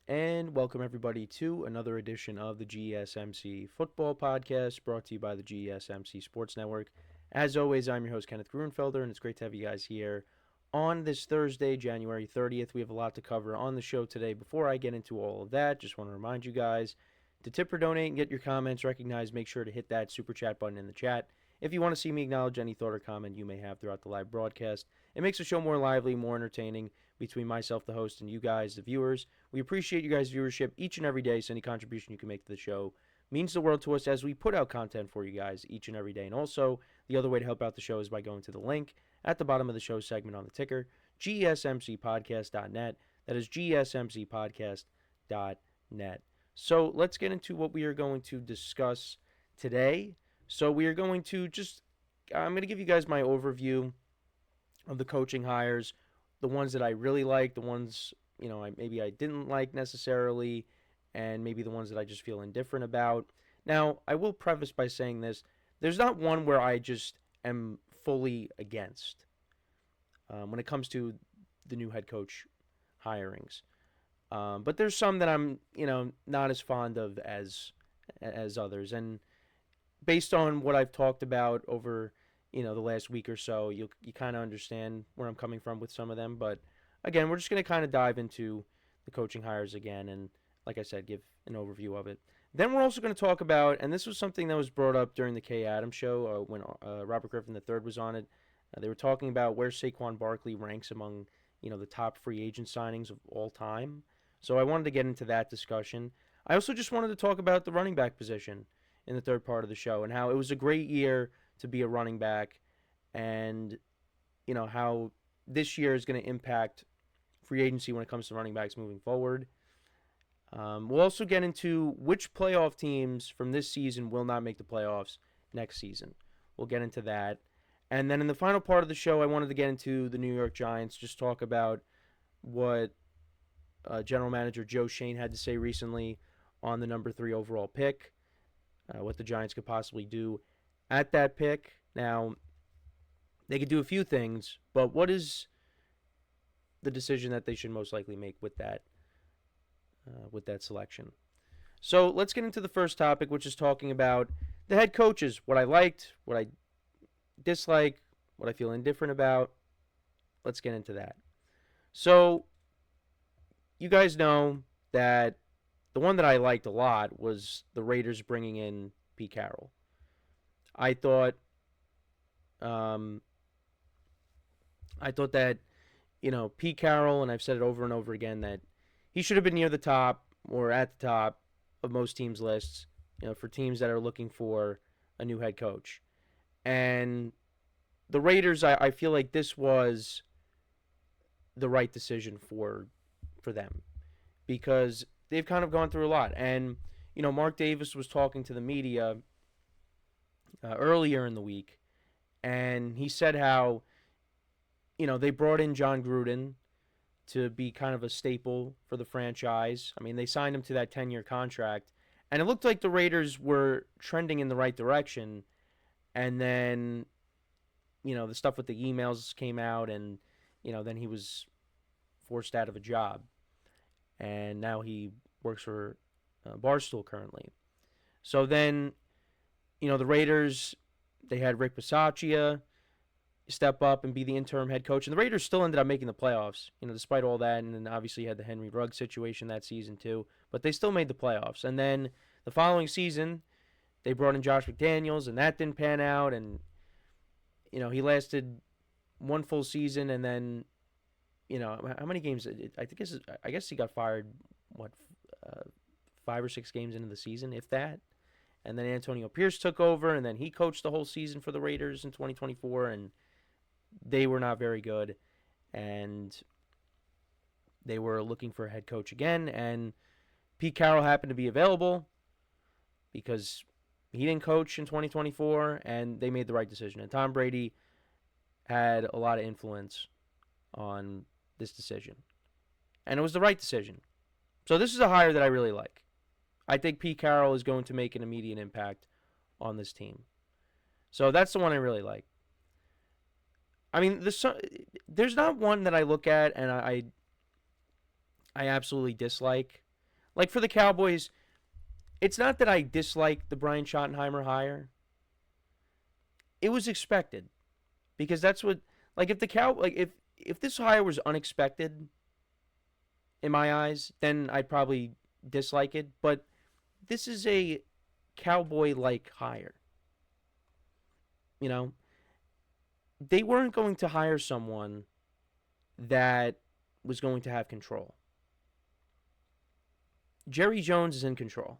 And welcome everybody to another edition of the GSMC Football Podcast brought to you by the GSMC Sports Network. As always, I'm your host, Kenneth Grunfelder, and it's great to have you guys here on this Thursday, January 30th. We have a lot to cover on the show today. Before I get into all of that, just want to remind you guys to tip or donate and get your comments recognized. Make sure to hit that super chat button in the chat if you want to see me acknowledge any thought or comment you may have throughout the live broadcast. It makes the show more lively, more entertaining between myself, the host, and you guys, the viewers. We appreciate you guys' viewership each and every day, so any contribution you can make to the show means the world to us as we put out content for you guys each and every day. And also, the other way to help out the show is by going to the link at the bottom of the show segment on the ticker, GSMCPodcast.net. That is GSMCPodcast.net. So let's get into what we are going to discuss today. So we are going to I'm going to give you guys my overview of the coaching hires, the ones that I really like, the ones, maybe I didn't like necessarily, and maybe the ones that I just feel indifferent about. Now, I will preface by saying this. There's not one where I just am fully against when it comes to the new head coach hirings. But there's some that I'm, not as fond of as others. And based on what I've talked about over, the last week or so, you kind of understand where I'm coming from with some of them. But again, we're just going to kind of dive into the coaching hires again, and like I said, give an overview of it. Then we're also going to talk about, and this was something that was brought up during the Kay Adams show when Robert Griffin III was on it. They were talking about where Saquon Barkley ranks among, the top free agent signings of all time. So I wanted to get into that discussion. I also just wanted to talk about the running back position in the third part of the show and how it was a great year to be a running back, and how this year is going to impact free agency when it comes to running backs moving forward. We'll also get into which playoff teams from this season will not make the playoffs next season. We'll get into that. And then in the final part of the show, I wanted to get into the New York Giants, just talk about what General Manager Joe Schoen had to say recently on the number 3 overall pick, what the Giants could possibly do at that pick. Now, they could do a few things, but what is the decision that they should most likely make with that selection? So let's get into the first topic, which is talking about the head coaches, what I liked, what I dislike, what I feel indifferent about. Let's get into that. So you guys know that the one that I liked a lot was the Raiders bringing in Pete Carroll. I thought that, Pete Carroll, and I've said it over and over again, that he should have been near the top or at the top of most teams' lists, for teams that are looking for a new head coach. And the Raiders, I feel like this was the right decision for them, because they've kind of gone through a lot. And, Mark Davis was talking to the media earlier in the week, and he said how, they brought in John Gruden to be kind of a staple for the franchise. I mean, they signed him to that 10-year contract, and it looked like the Raiders were trending in the right direction. And then, the stuff with the emails came out, and, then he was forced out of a job. And now he works for Barstool currently. So then, the Raiders, they had Rick Bisaccia step up and be the interim head coach. And the Raiders still ended up making the playoffs, despite all that. And then obviously you had the Henry Ruggs situation that season too. But they still made the playoffs. And then the following season, they brought in Josh McDaniels, and that didn't pan out. And, he lasted one full season, and then, how many games? I guess he got fired, 5 or 6 games into the season, if that. And then Antonio Pierce took over, and then he coached the whole season for the Raiders in 2024, and they were not very good. And they were looking for a head coach again, and Pete Carroll happened to be available because he didn't coach in 2024, and they made the right decision. And Tom Brady had a lot of influence on this decision, and it was the right decision. So this is a hire that I really like. I think Pete Carroll is going to make an immediate impact on this team. So that's the one I really like. I mean, there's not one that I look at and I absolutely dislike. Like for the Cowboys, it's not that I dislike the Brian Schottenheimer hire. It was expected because that's what like if this hire was unexpected in my eyes, then I'd probably dislike it. But this is a cowboy like hire. You know, they weren't going to hire someone that was going to have control. Jerry Jones is in control.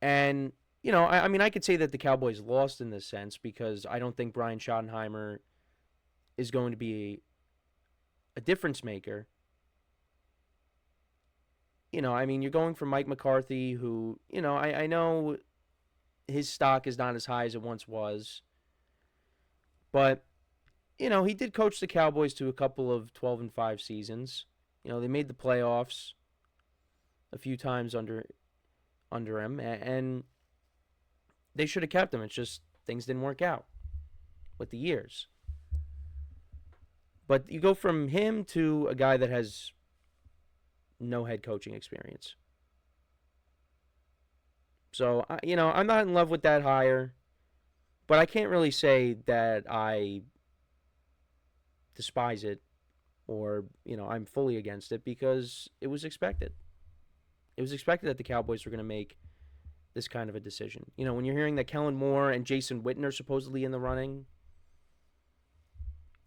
And, I mean, I could say that the Cowboys lost in this sense because I don't think Brian Schottenheimer is going to be a difference maker. I mean, you're going from Mike McCarthy, who, I know his stock is not as high as it once was. But, he did coach the Cowboys to a couple of 12-5 seasons. They made the playoffs a few times under him, and they should have kept him. It's just things didn't work out with the years. But you go from him to a guy that has no head coaching experience. So, I'm not in love with that hire, but I can't really say that I despise it or, I'm fully against it because it was expected. It was expected that the Cowboys were going to make this kind of a decision. When you're hearing that Kellen Moore and Jason Witten are supposedly in the running,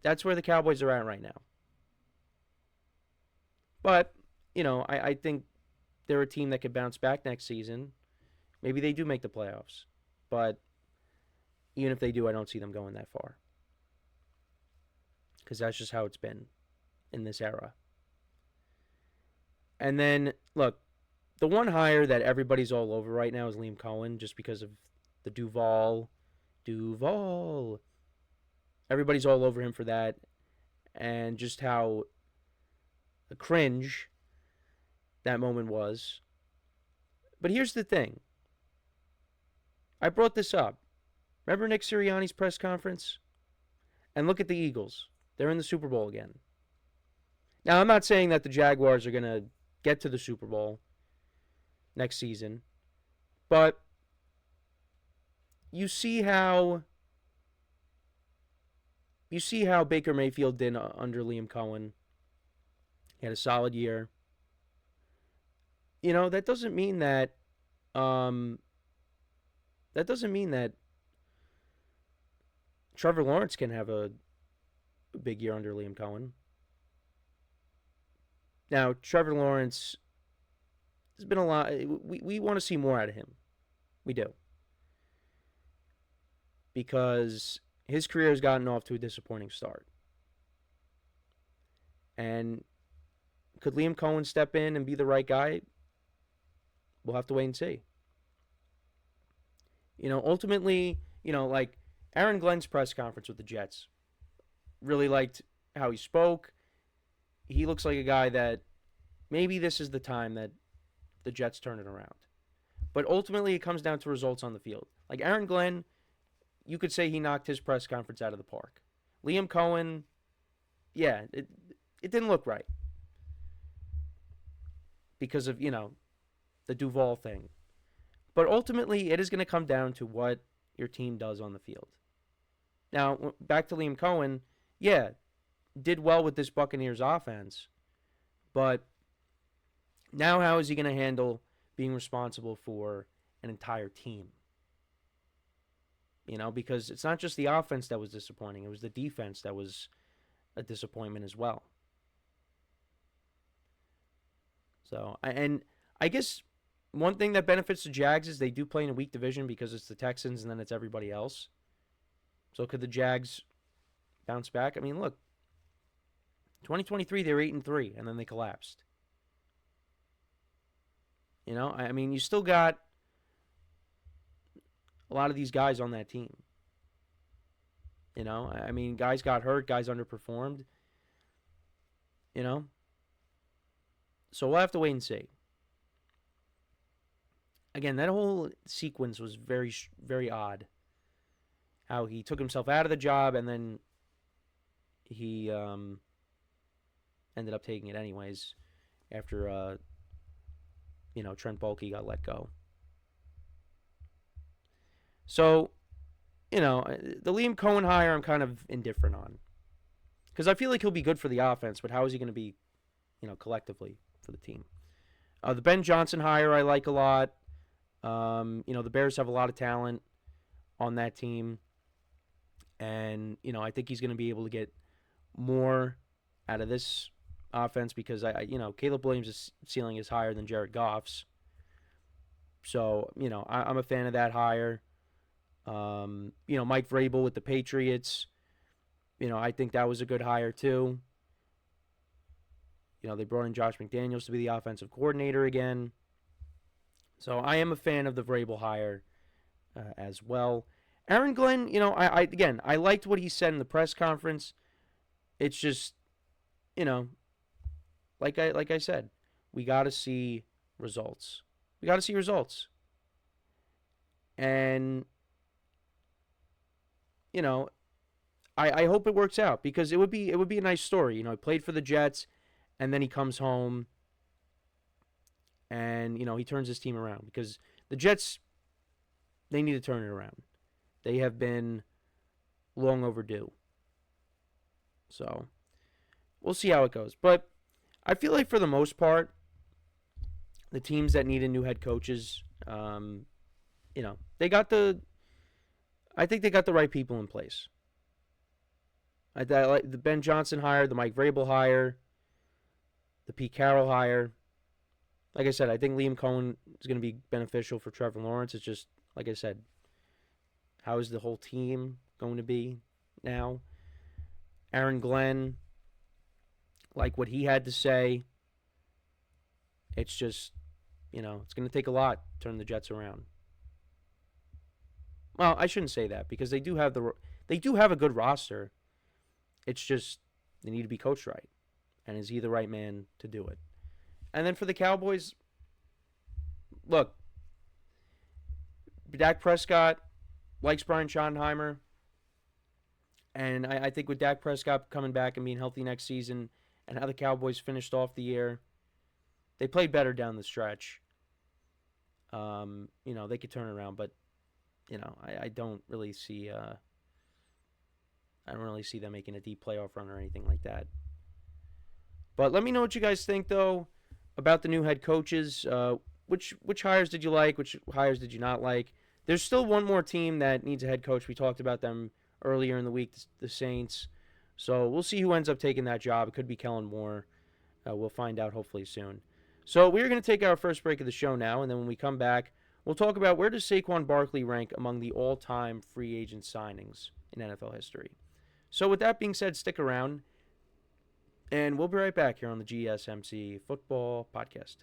that's where the Cowboys are at right now. But, I think they're a team that could bounce back next season. Maybe they do make the playoffs. But even if they do, I don't see them going that far. Because that's just how it's been in this era. And then, look, the one hire that everybody's all over right now is Liam Cohen, just because of the Duval. Everybody's all over him for that. And just how cringe that moment was. But here's the thing. I brought this up. Remember Nick Sirianni's press conference? And look at the Eagles. They're in the Super Bowl again. Now, I'm not saying that the Jaguars are going to get to the Super Bowl next season, but you see how Baker Mayfield did under Liam Cohen. He had a solid year. That doesn't mean that Trevor Lawrence can have a big year under Liam Cohen. Now, Trevor Lawrence, there's been a lot. We want to see more out of him. We do. Because his career has gotten off to a disappointing start. And could Liam Cohen step in and be the right guy? We'll have to wait and see. Ultimately, like Aaron Glenn's press conference with the Jets. Really liked how he spoke. He looks like a guy that maybe this is the time that the Jets turn it around. But ultimately, it comes down to results on the field. Like Aaron Glenn, you could say he knocked his press conference out of the park. Liam Cohen, yeah, it didn't look right. Because of, the Duval thing. But ultimately, it is going to come down to what your team does on the field. Now, back to Liam Cohen, yeah, did well with this Buccaneers offense. But now how is he going to handle being responsible for an entire team? Because it's not just the offense that was disappointing. It was the defense that was a disappointment as well. So, and I guess one thing that benefits the Jags is they do play in a weak division because it's the Texans and then it's everybody else. So could the Jags bounce back? I mean, look, 2023 they were 8-3 and then they collapsed. I mean, you still got a lot of these guys on that team. I mean, guys got hurt, guys underperformed. So we'll have to wait and see. Again, that whole sequence was very, very odd. How he took himself out of the job and then he ended up taking it anyways. after Trent Baalke got let go. So, the Liam Cohen hire I'm kind of indifferent on. Because I feel like he'll be good for the offense, but how is he going to be, collectively for the team? The Ben Johnson hire I like a lot. The Bears have a lot of talent on that team. And, I think he's going to be able to get more out of this offense because, Caleb Williams' ceiling is higher than Jared Goff's. So, I'm a fan of that hire. Mike Vrabel with the Patriots. I think that was a good hire too. They brought in Josh McDaniels to be the offensive coordinator again. So I am a fan of the Vrabel hire as well. Aaron Glenn, I liked what he said in the press conference. It's just, like I said, we got to see results. We got to see results. And I hope it works out because it would be a nice story. He played for the Jets, and then he comes home, and he turns his team around because the Jets, they need to turn it around. They have been long overdue. So we'll see how it goes. But I feel like for the most part, the teams that needed new head coaches, I think they got the right people in place. I like the Ben Johnson hire, the Mike Vrabel hire, the Pete Carroll hire. Like I said, I think Liam Cohen is going to be beneficial for Trevor Lawrence. It's just, like I said, how is the whole team going to be now? Aaron Glenn, like what he had to say, it's just, it's going to take a lot to turn the Jets around. Well, I shouldn't say that because they do have a good roster. It's just they need to be coached right. And is he the right man to do it? And then for the Cowboys, look, Dak Prescott likes Brian Schottenheimer. And I think with Dak Prescott coming back and being healthy next season and how the Cowboys finished off the year, they played better down the stretch. They could turn it around, but I don't really see them making a deep playoff run or anything like that. But let me know what you guys think, though, about the new head coaches. Which hires did you like? Which hires did you not like? There's still one more team that needs a head coach. We talked about them earlier in the week, the Saints. So we'll see who ends up taking that job. It could be Kellen Moore. We'll find out hopefully soon. So we're going to take our first break of the show now, and then when we come back, we'll talk about where does Saquon Barkley rank among the all-time free agent signings in NFL history. So with that being said, stick around, and we'll be right back here on the GSMC Football Podcast.